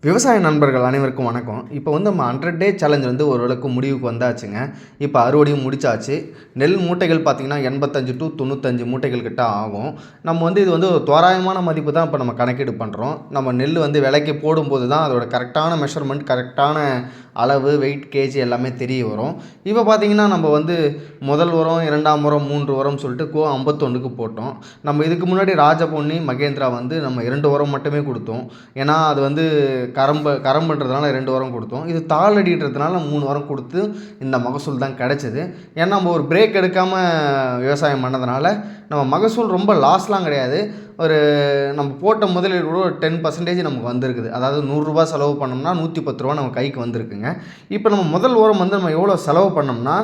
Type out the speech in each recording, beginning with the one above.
விவசாய நண்பர்கள் அனைவருக்கும் வணக்கம். இப்போ நம்ம 100 டே சேலஞ்ச் ஓரளவுக்கு முடிவுக்கு வந்தாச்சுங்க. இப்போ அறுவடையும் முடிச்சாச்சு. நெல் மூட்டைகள் பார்த்தீங்கன்னா 85 to 95 மூட்டைகள் கிட்ட ஆகும். நம்ம இது ஒரு தோராயமான மதிப்பு தான் இப்போ நம்ம கணக்கீடு பண்ணுறோம். நம்ம நெல் விலைக்கு போடும்போது தான் அதோட கரெக்டான மெஷர்மெண்ட், கரெக்டான அளவு, வெயிட், கேஜி எல்லாமே தெரிய வரும். இப்போ பார்த்தீங்கன்னா நம்ம முதல் உரம், 2ஆம் உரம், 3 உரம் சொல்லிட்டு கோ 51க்கு போட்டோம். நம்ம இதுக்கு முன்னாடி ராஜபொன்னி, மகேந்திரா நம்ம 2 உரம் மட்டுமே கொடுத்தோம். ஏன்னா அது கரம்புன்றதுனால 2 உரம் கொடுத்தோம். இது தாளடின்றதுனால 3 உரம் கொடுத்து இந்த மகசூல் தான் கிடச்சிது. ஏன்னா நம்ம ஒரு பிரேக் எடுக்காமல் விவசாயம் பண்ணதுனால நம்ம மகசூல் ரொம்ப லாஸ்லாம் கிடையாது. நம்ம போட்ட முதலீடு கூட ஒரு 10% நமக்கு வந்திருக்குது. அதாவது ரூ. 100 செலவு பண்ணோம்னா ரூ. 110 நம்ம கைக்கு வந்திருக்குங்க. இப்போ நம்ம முதல் உரம் நம்ம எவ்வளோ செலவு பண்ணோம்னா,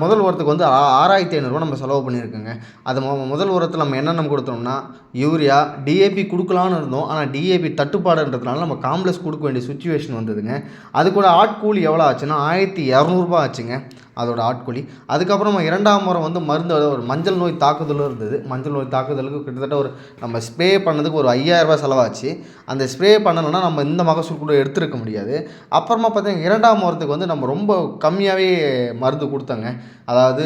முதல் உரத்துக்கு ரூ. 6500 நம்ம செலவு பண்ணியிருக்கோங்க. அது முதல் உரத்தில் நம்ம என்னென்ன கொடுத்தோம்னா, யூரியா, டிஏபி கொடுக்கலான்னு இருந்தோம். ஆனால் டிஏபி தட்டுப்பாடுன்றதுனால நம்ம காம்ப்ளெக்ஸ் கொடுக்க வேண்டிய சுச்சுவேஷன் வந்ததுங்க. அது கூட ஆட்கூலி எவ்வளோ ஆச்சுன்னா ரூ. 1200 ஆச்சுங்க அதோட ஆட்கூலி. அதுக்கப்புறம் 2ஆம் உரம் மருந்து ஒரு மஞ்சள் நோய் தாக்குதலும் இருந்தது. மஞ்சள் நோய் தாக்குதலுக்கு கிட்டத்தட்ட நம்ம ஸ்ப்ரே பண்ணதுக்கு ஒரு ரூ. 5000 செலவாச்சு. அந்த ஸ்ப்ரே பண்ணலைன்னா நம்ம இந்த மகசூல் கூட எடுத்துருக்க முடியாது. அப்புறமா பார்த்தீங்கன்னா 2ஆம் உரத்துக்கு நம்ம ரொம்ப கம்மியாகவே மருந்து கொடுத்தோங்க. அதாவது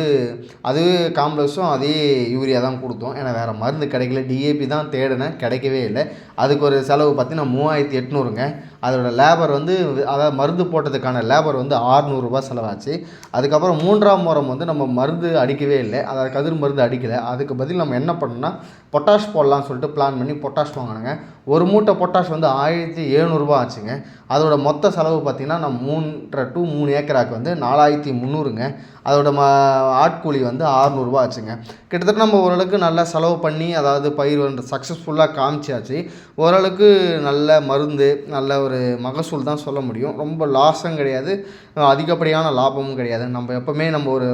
அதுவே காம்ப்ளெக்ஸும் அதே யூரியா தான் கொடுத்தோம். ஏன்னா வேறு மருந்து கிடைக்கல. டிஏபி தான் தேடினேன், கிடைக்கவே இல்லை. அதுக்கு ஒரு செலவு பார்த்தீங்கன்னா 3800ங்க. அதோட லேபர் அதாவது மருந்து போட்டதுக்கான லேபர் ரூ. 600 செலவாச்சு. அதுக்கப்புறம் 3ஆம் உரம் நம்ம மருந்து அடிக்கவே இல்லை. அதாவது கதிர் மருந்து அடிக்கலை. அதுக்கு பதில் நம்ம என்ன பண்ணோம்னா, பொட்டாஷ் போடலாம்னு சொல்லிட்டு பிளான் பண்ணி பொட்டாஷ் வாங்கினேங்க. ஒரு மூட்டை பொட்டாஷ் 1700 ஆச்சுங்க. அதோட மொத்த செலவு பார்த்திங்கன்னா நம்ம 3.5 to 3 ஏக்கராக்கு 4300ங்க. அதோட ஆட்கூலி 600 ஆச்சுங்க. கிட்டத்தட்ட நம்ம ஓரளவுக்கு நல்லா செலவு பண்ணி, அதாவது பயிர் சக்ஸஸ்ஃபுல்லாக காமிச்சாச்சு. ஓரளவுக்கு நல்ல மருந்து, நல்ல ஒரு மகசூல் தான் சொல்ல முடியும். ரொம்ப லாஸும் கிடையாது, அதிகப்படியான லாபமும் கிடையாது. நம்ம எப்போவுமே நம்ம ஒரு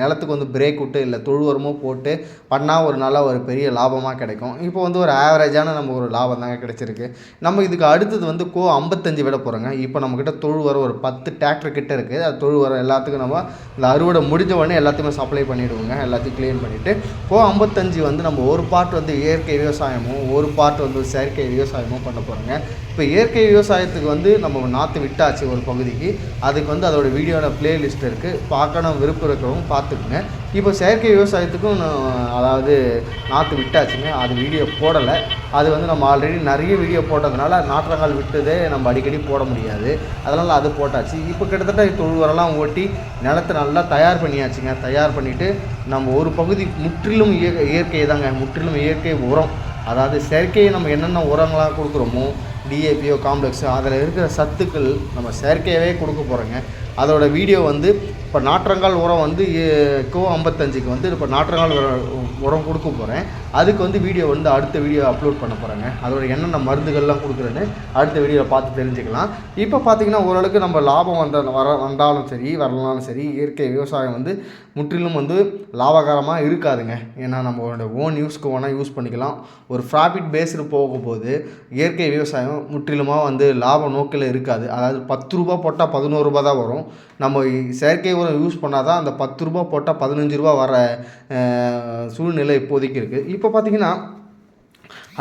நிலத்துக்கு பிரேக் விட்டு இல்லை தொழு உரமோ போட்டு பண்ணால் ஒரு நல்ல ஒரு பெரிய லாபமாக கிடைக்கும். இப்போ ஒரு ஆவரேஜான நம்ம ஒரு லாபம் தாங்க கிடைச்சிருக்கு. நம்ம இதுக்கு அடுத்தது கோ 55 விட போகிறோங்க. இப்போ நம்மக்கிட்ட தொழு உரம் ஒரு 10 டிராக்டர் கிட்ட இருக்குது. அது தொழு உரம் எல்லாத்துக்கும் நம்ம இந்த அறுவடை முடிஞ்ச உடனே எல்லாத்தையுமே சப்ளை பண்ணிவிடுவோங்க. எல்லாத்தையும் க்ளீன் பண்ணிவிட்டு கோ 55 நம்ம ஒரு பார்ட் இயற்கை விவசாயமும் ஒரு பார்ட் செயற்கை விவசாயமும் பண்ண போகிறோங்க. இப்போ இயற்கை விவசாயத்துக்கு நம்ம நாற்று விட்டாச்சு ஒரு பகுதிக்கு. அதுக்கு அதோட வீடியோட பிளேலிஸ்ட் இருக்குது. பார்க்கணும் விருப்பம் இருக்கிறவங்க பார்த்துக்குங்க. இப்போ செயற்கை விவசாயத்துக்கும் அதாவது நாற்று விட்டாச்சுங்க. அது வீடியோ போடலை. அது நம்ம ஆல்ரெடி நிறைய வீடியோ போட்டதுனால நாற்றங்கால் விட்டதே நம்ம அடிக்கடி போட முடியாது. அதனால் அது போட்டாச்சு. இப்போ கிட்டத்தட்ட தொழு உரம்லாம் ஓட்டி நிலத்தை நல்லா தயார் பண்ணியாச்சுங்க. தயார் பண்ணிவிட்டு நம்ம ஒரு பகுதி முற்றிலும் இயற்கை தாங்க, முற்றிலும் இயற்கை உரம். அதாவது செயற்கையை நம்ம என்னென்ன உரங்களாக கொடுக்குறோமோ, டிஏபிஓ, காம்ப்ளெக்ஸு, அதில் இருக்கிற சத்துக்கள் நம்ம செயற்கையாகவே கொடுக்க போகிறோங்க. அதோட வீடியோ இப்போ நாற்றங்கால் உரம் கோ 55க்கு இப்போ நாற்றங்கால் உரம் கொடுக்க போகிறேன். அதுக்கு வீடியோ அடுத்த வீடியோ அப்லோட் பண்ண போகிறேங்க. அதோட என்னென்ன மருந்துகள்லாம் கொடுக்குறேன்னு அடுத்த வீடியோவில் பார்த்து தெரிஞ்சுக்கலாம். இப்போ பார்த்திங்கன்னா ஓரளவுக்கு நம்ம லாபம் வந்தாலும் சரி வரலாலும் சரி, இயற்கை விவசாயம் முற்றிலும் லாபகரமாக இருக்காதுங்க. ஏன்னா நம்மளோட ஓன் யூஸ்க்கு வேணால் யூஸ் பண்ணிக்கலாம். ஒரு ப்ராஃபிட் பேஸ்டு போகும்போது இயற்கை விவசாயம் முற்றிலுமாக லாப நோக்கில் இருக்காது. அதாவது ரூ. 10 போட்டால் ரூ. 11 தான் வரும். நம்ம செயற்கை உரம் யூஸ் பண்ணால் தான் அந்த ரூ. 10 போட்டால் ரூ. 15 வர சூழ்நிலை இப்போதைக்கு இருக்குது. இப்போ பார்த்திங்கன்னா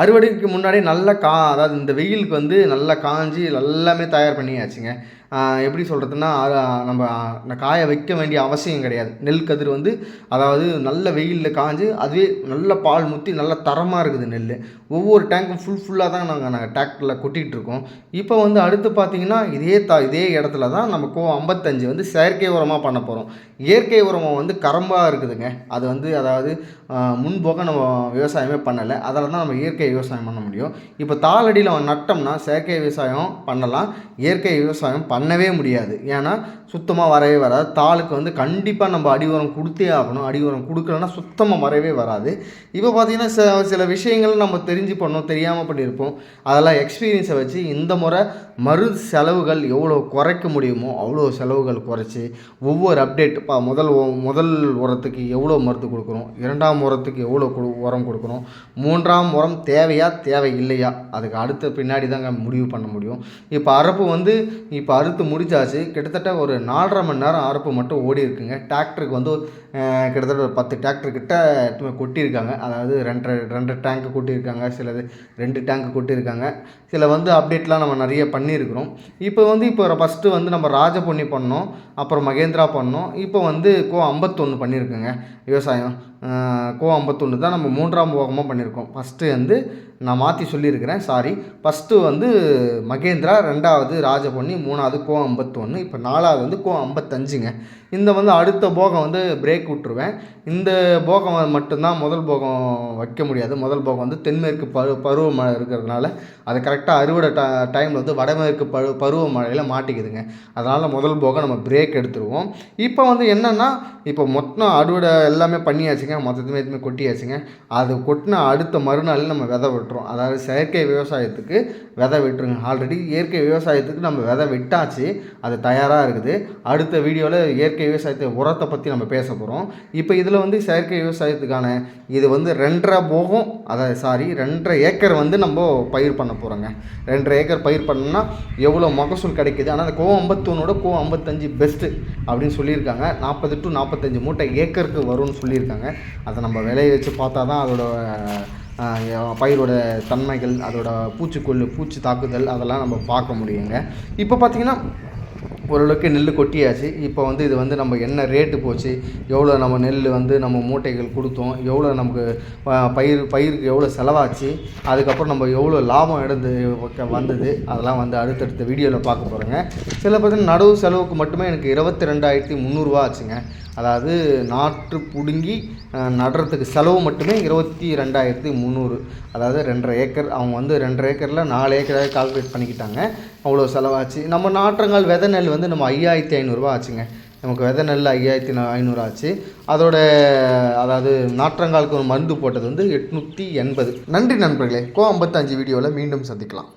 அறுவடைக்கு முன்னாடி நல்லா அதாவது இந்த வெயிலுக்கு நல்லா காஞ்சி எல்லாமே தயார் பண்ணியாச்சுங்க. எப்படி சொல்கிறதுன்னா, நம்ம காய வைக்க வேண்டிய அவசியம் கிடையாது. நெல் கதிர் அதாவது நல்ல வெயிலில் காஞ்சு அதுவே நல்ல பால் முற்றி நல்ல தரமாக இருக்குது நெல். ஒவ்வொரு டேங்க்கும் ஃபுல்லாக தான் நாங்கள் டிராக்டரில் கொட்டிகிட்ருக்கோம். இப்போ அடுத்து பார்த்திங்கன்னா இதே இடத்துல தான் நம்ம கோ 55 செயற்கை உரமாக பண்ண போகிறோம். இயற்கை உரமாக கரம்பாக இருக்குதுங்க. அது அதாவது முன்போக நம்ம விவசாயமே பண்ணலை. அதில் தான் நம்ம இயற்கை விவசாயம் பண்ண முடியும். இப்போ தாளடியில் நட்டோம்னா செயற்கை விவசாயம் பண்ணலாம், இயற்கை விவசாயம் பண்ணவே முடியாது. ஏன்னா சுத்தமாக வரவே வராது. தாளுக்கு கண்டிப்பாக நம்ம அடி உரம் கொடுத்தே ஆகணும். அடி உரம் கொடுக்கலன்னா சுத்தமாக வரவே வராது. இப்போ பார்த்திங்கன்னா சில விஷயங்கள் நம்ம தெரிஞ்சு பண்ணோம், தெரியாமல் பண்ணியிருப்போம். அதெல்லாம் எக்ஸ்பீரியன்ஸை வச்சு இந்த முறை மருந்து செலவுகள் எவ்வளோ குறைக்க முடியுமோ அவ்வளோ செலவுகள் குறைச்சி ஒவ்வொரு அப்டேட் முதல் உரத்துக்கு எவ்வளோ மருந்து கொடுக்குறோம், 2ஆம் உரத்துக்கு எவ்வளோ உரம் கொடுக்குறோம், 3ஆம் உரம் தேவையா தேவை இல்லையா, அதுக்கு அடுத்த பின்னாடி தாங்க முடிவு பண்ண முடியும். இப்போ அரப்பு இப்போ அறுத்து முடிச்சாச்சு. கிட்டத்தட்ட ஒரு 4.5 மணி நேரம் அறுப்பு மட்டும் ஓடி இருக்குங்க. டிராக்டருக்கு வந்து கிட்டத்தட்ட ஒரு 10 டிராக்டர் கிட்ட கொட்டியிருக்காங்க. அதாவது 2 டேங்க்கு கொட்டியிருக்காங்க, சிலது 2 டேங்க்கு கொட்டியிருக்காங்க. சில வந்து அப்டேட்லாம் நம்ம நிறைய பண்ணியிருக்கிறோம். இப்போ ஃபஸ்ட்டு வந்து நம்ம ராஜபொன்னி பண்ணோம், அப்புறம் மகேந்திரா பண்ணோம். இப்போ வந்து கோ 51 பண்ணியிருக்கோங்க விவசாயம். கோ 51 தான் நம்ம 3ஆம் போகமாக பண்ணியிருக்கோம். ஃபஸ்ட்டு வந்து நான் மாற்றி சொல்லியிருக்கிறேன், சாரி. ஃபஸ்ட்டு வந்து மகேந்திரா, 2வது ராஜபொன்னி, 3வது கோ 51, இப்போ 4வது வந்து கோ 55ங்க. இந்த வந்து அடுத்த போகம் வந்து பிரேக் விட்டுருவேன். இந்த போகம் மட்டும்தான் முதல் போகம் வைக்க முடியாது. முதல் போகம் வந்து தென்மேற்கு பருவமழை இருக்கிறதுனால அது கரெக்டாக அறுவடை டைமில் வந்து வடமேற்கு பருவமழையில் மாட்டிக்குதுங்க. அதனால் முதல் போகம் நம்ம பிரேக் எடுத்துருவோம். இப்போ வந்து என்னென்னா, இப்போ மொத்தம் அறுவடை எல்லாமே பண்ணியாச்சுங்க, மொத்தத்துமே எதுவுமே கொட்டியாச்சுங்க. அது கொட்டின அடுத்த மறுநாளில் நம்ம விதை விட்டுரும். அதாவது செயற்கை விவசாயத்துக்கு விதை விட்டுருங்க. ஆல்ரெடி இயற்கை விவசாயத்துக்கு நம்ம விதை விட்டாச்சு, அது தயாராக இருக்குது. அடுத்த வீடியோவில் இயற்கை விவசாயத்தை உரத்தை பற்றி நம்ம பேச போகிறோம். இப்போ இதில் வந்து செயற்கை விவசாயத்துக்கான இது வந்து 2.5 ஏக்கர் வந்து நம்ம பயிர் பண்ண போகிறோங்க. 2.5 ஏக்கர் பயிர் பண்ணோம்னா எவ்வளோ மகசூல் கிடைக்கிது. ஆனால் அந்த கோ 51ஓட கோ 55 பெஸ்ட்டு அப்படின்னு சொல்லியிருக்காங்க. 40 to 45 மூட்டை ஏக்கருக்கு வரும்னு சொல்லியிருக்காங்க. அதை நம்ம விளைய வச்சு பார்த்தா தான் அதோட பயிரோட தன்மைகள், அதோட பூச்சி தாக்குதல் அதெல்லாம் நம்ம பார்க்க முடியுங்க. இப்போ பார்த்திங்கன்னா ஓரளவுக்கு நெல் கொட்டியாச்சு. இப்போ வந்து இது வந்து நம்ம என்ன ரேட்டு போச்சு, எவ்வளோ நம்ம நெல் வந்து நம்ம மூட்டைகள் கொடுத்தோம், எவ்வளோ நமக்கு பயிருக்கு எவ்வளோ செலவாச்சு, அதுக்கப்புறம் நம்ம எவ்வளோ லாபம் வந்தது, அதெல்லாம் வந்து அடுத்தடுத்த வீடியோவில் பார்க்க போகிறோங்க. சில பார்த்தீங்கன்னா நடவு செலவுக்கு மட்டுமே எனக்கு 22,300 ஆச்சுங்க. அதாவது நாற்று பிடுங்கி நடுறதுக்கு செலவு மட்டுமே 22,300. அதாவது 2.5 ஏக்கர். அவங்க வந்து 2.5 ஏக்கரில் 4 ஏக்கராக கால்குலேட் பண்ணிக்கிட்டாங்க. அவ்வளோ செலவாச்சு. நம்ம நாற்றங்கால் விதை நெல் வந்து நம்ம 5,500 ஆச்சுங்க. நமக்கு விதை நெல் 5,500 ஆச்சு. அதாவது நாற்றங்காலுக்கு ஒரு மருந்து போட்டது வந்து 880. நன்றி நண்பர்களே. கோ 55 வீடியோவில் மீண்டும் சந்திக்கலாம்.